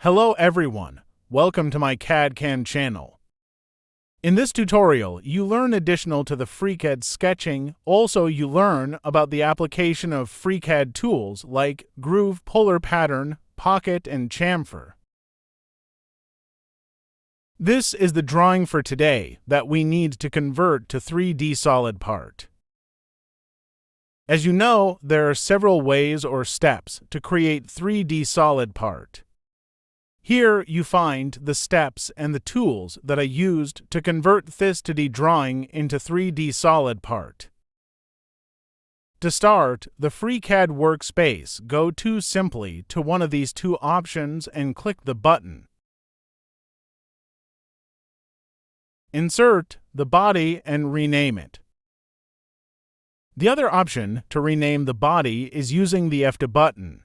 Hello everyone, welcome to my CAD/CAM channel. In this tutorial, you learn additional to the FreeCAD sketching. Also, you learn about the application of FreeCAD tools like Groove, Polar Pattern, Pocket, and Chamfer. This is the drawing for today that we need to convert to 3D solid part. As you know, there are several ways or steps to create 3D solid part. Here you find the steps and the tools that I used to convert this 2D drawing into 3D solid part. To start, the FreeCAD workspace, go to simply to one of these two options and click the button. Insert the body and rename it. The other option to rename the body is using the F2 button.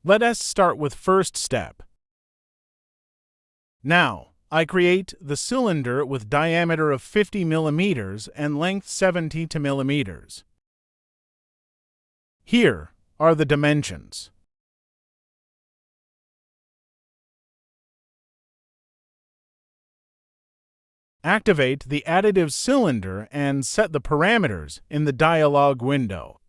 Let us start with first step. Now, I create the cylinder with diameter of 50 millimeters and length 70 millimeters. Here are the dimensions. Activate the additive cylinder and set the parameters in the dialog window.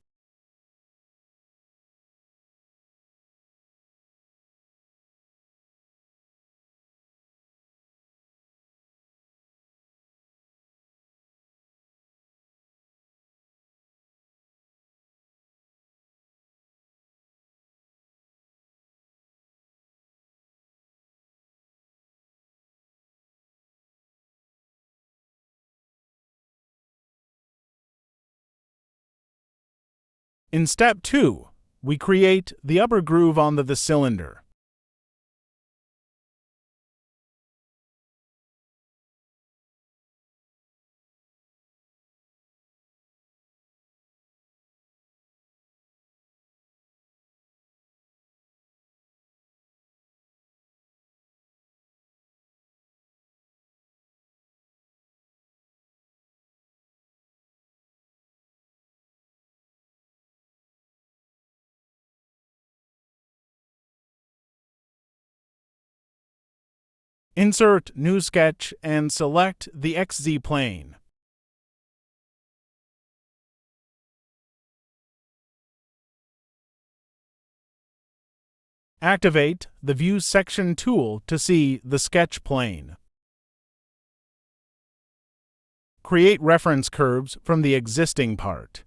In step 2, we create the upper groove onto the cylinder. Insert New Sketch and select the XZ plane. Activate the View Section tool to see the sketch plane. Create reference curves from the existing part.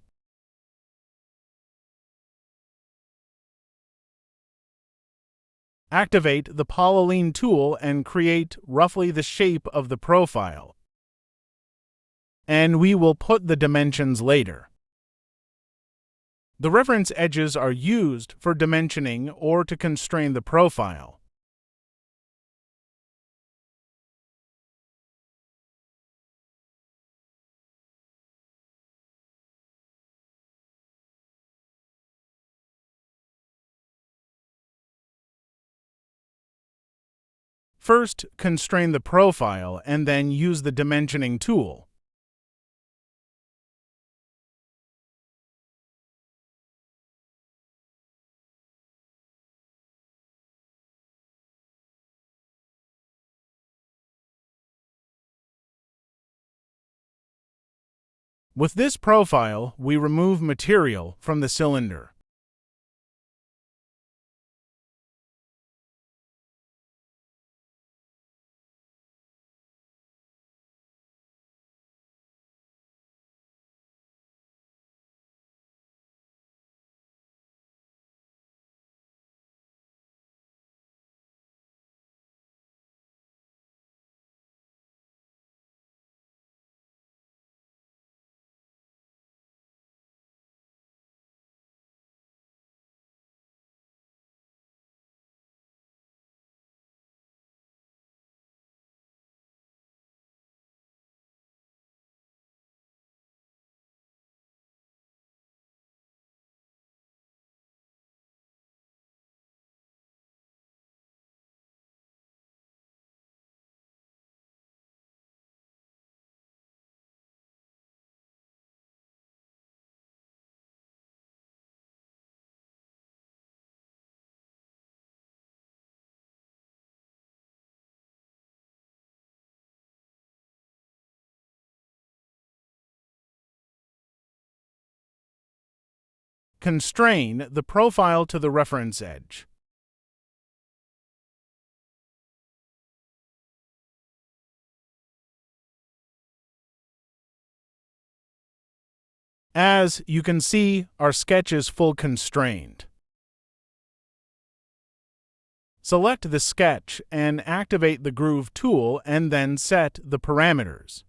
Activate the Polyline tool and create roughly the shape of the profile. And we will put the dimensions later. The reference edges are used for dimensioning or to constrain the profile. First, constrain the profile and then use the dimensioning tool. With this profile, we remove material from the cylinder. Constrain the profile to the reference edge. As you can see, our sketch is full constrained. Select the sketch and activate the Groove tool and then set the parameters.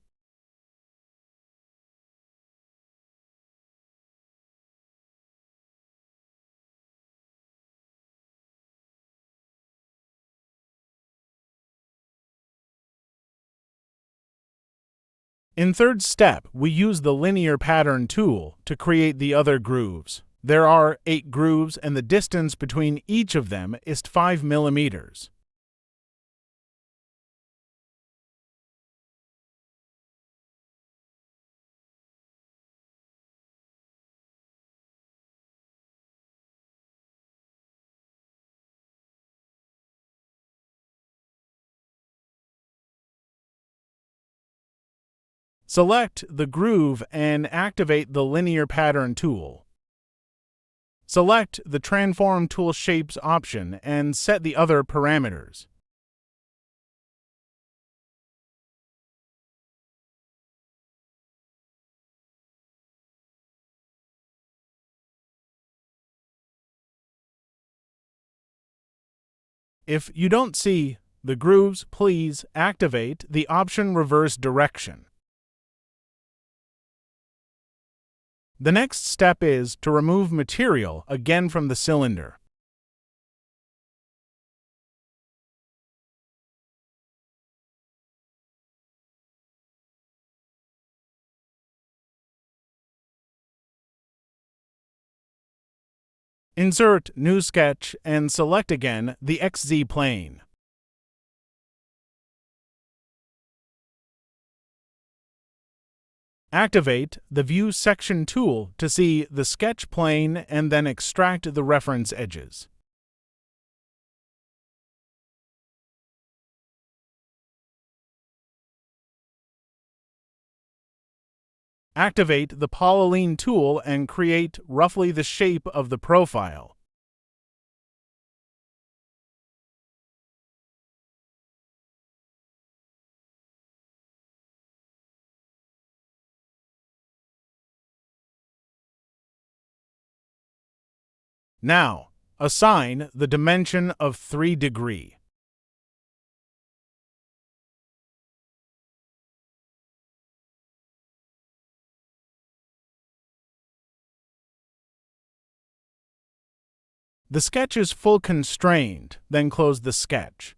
In third step, we use the Linear Pattern tool to create the other grooves. There are 8 grooves and the distance between each of them is 5 millimeters. Select the groove and activate the Linear Pattern tool. Select the Transform Tool Shapes option and set the other parameters. If you don't see the grooves, please activate the option Reverse Direction. The next step is to remove material again from the cylinder. Insert New Sketch and select again the XZ plane. Activate the View Section tool to see the sketch plane and then extract the reference edges. Activate the Polyline tool and create roughly the shape of the profile. Now, assign the dimension of 3 degrees. The sketch is full constrained, then close the sketch.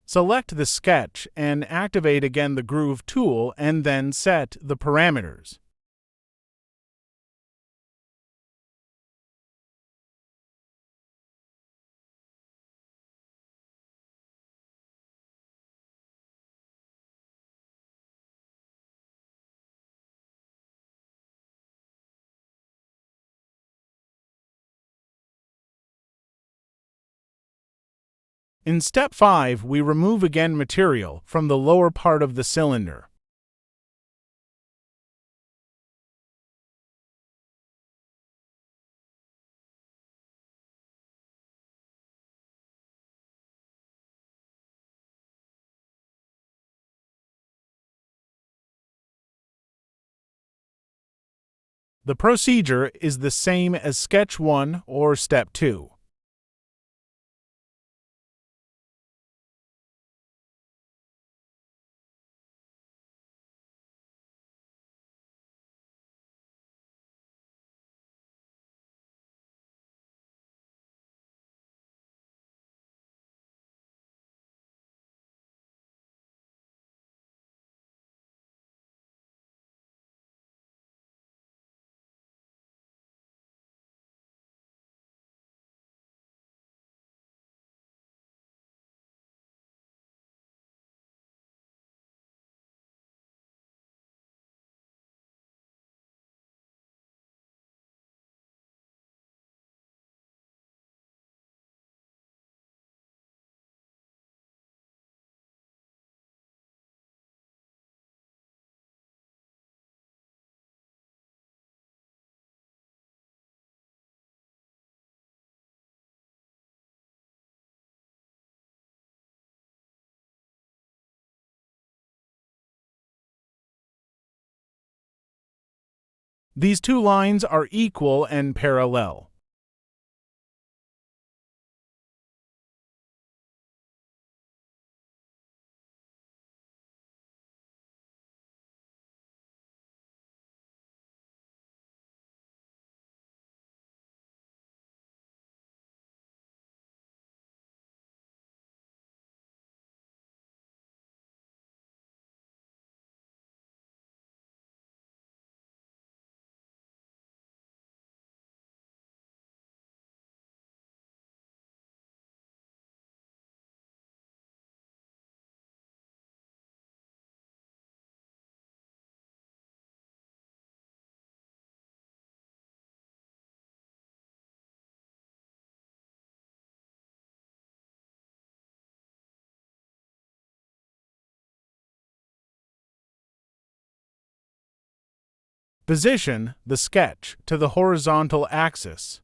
Select the sketch and activate again the Groove tool and then set the parameters. In step 5, we remove again material from the lower part of the cylinder. The procedure is the same as sketch 1 or step 2. These two lines are equal and parallel. Position the sketch to the horizontal axis.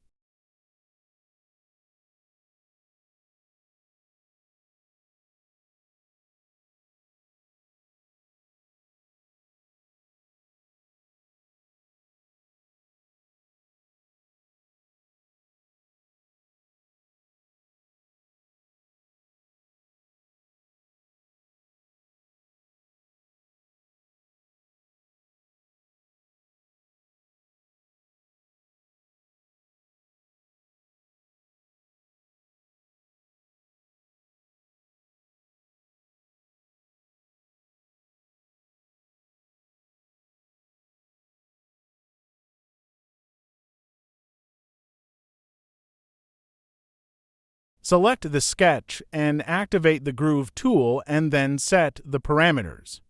Select the sketch and activate the Groove tool and then set the parameters.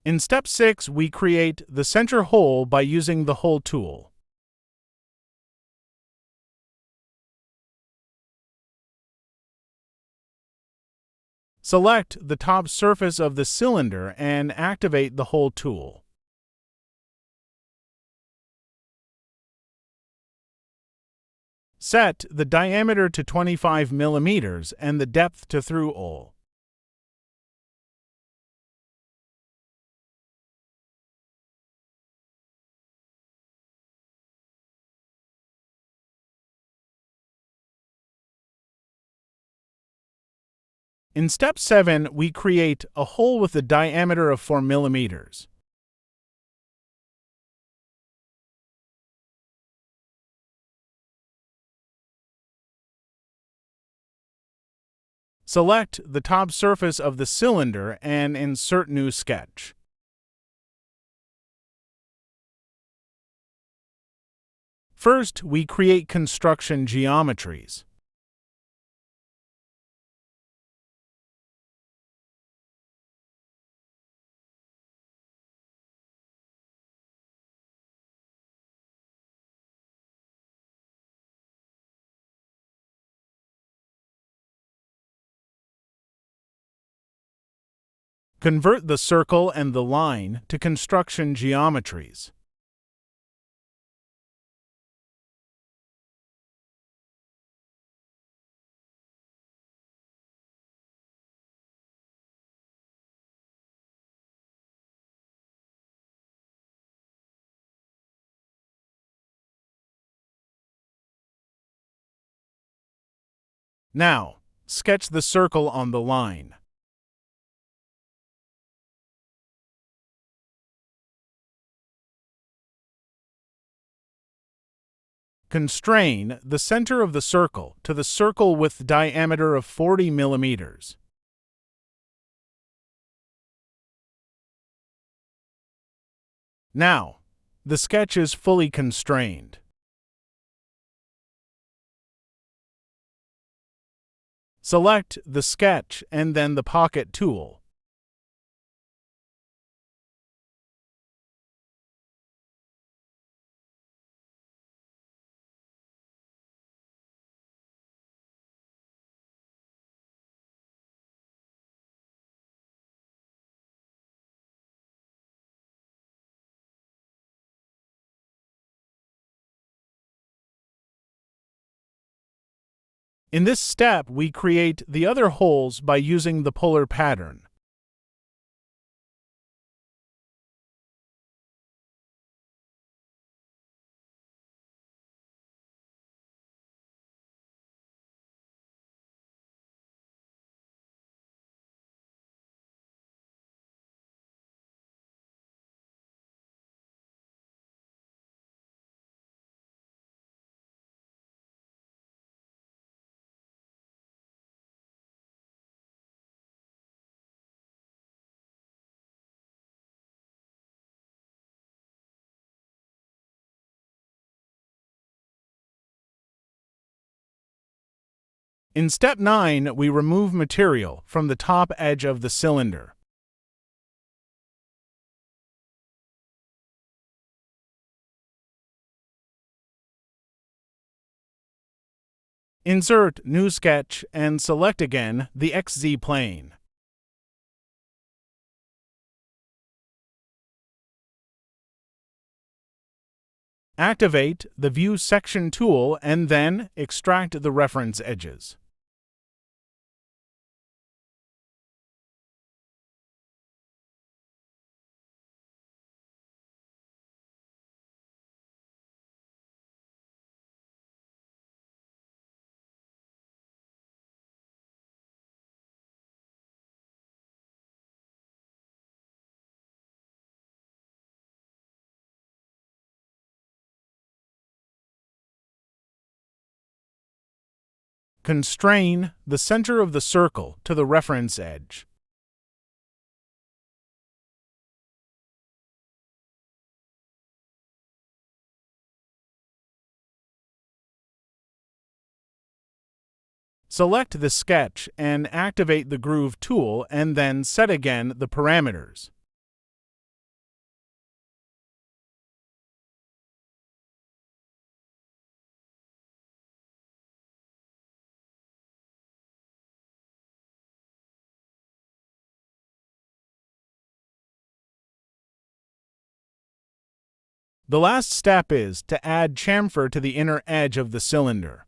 In step 6, we create the center hole by using the Hole tool. Select the top surface of the cylinder and activate the Hole tool. Set the diameter to 25 millimeters and the depth to through hole. In step 7, we create a hole with a diameter of 4 millimeters. Select the top surface of the cylinder and insert new sketch. First, we create construction geometries. Convert the circle and the line to construction geometries. Now, sketch the circle on the line. Constrain the center of the circle to the circle with diameter of 40 millimeters. Now, the sketch is fully constrained. Select the sketch and then the pocket tool. In this step, we create the other holes by using the polar pattern. In step 9, we remove material from the top edge of the cylinder. Insert New Sketch and select again the XZ plane. Activate the View Section tool and then extract the reference edges. Constrain the center of the circle to the reference edge. Select the sketch and activate the Groove tool and then set again the parameters. The last step is to add chamfer to the inner edge of the cylinder.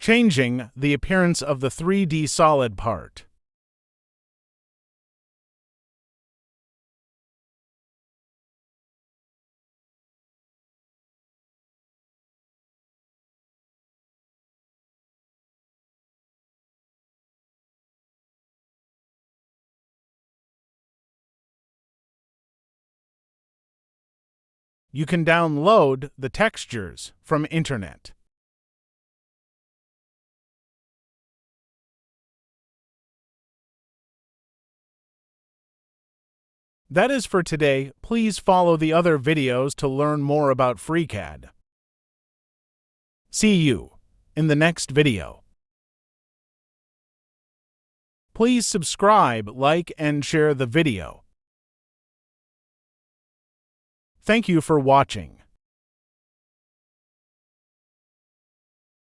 Changing the appearance of the 3D solid part. You can download the textures from internet. That is for today. Please follow the other videos to learn more about FreeCAD. See you in the next video. Please subscribe, like, and share the video. Thank you for watching.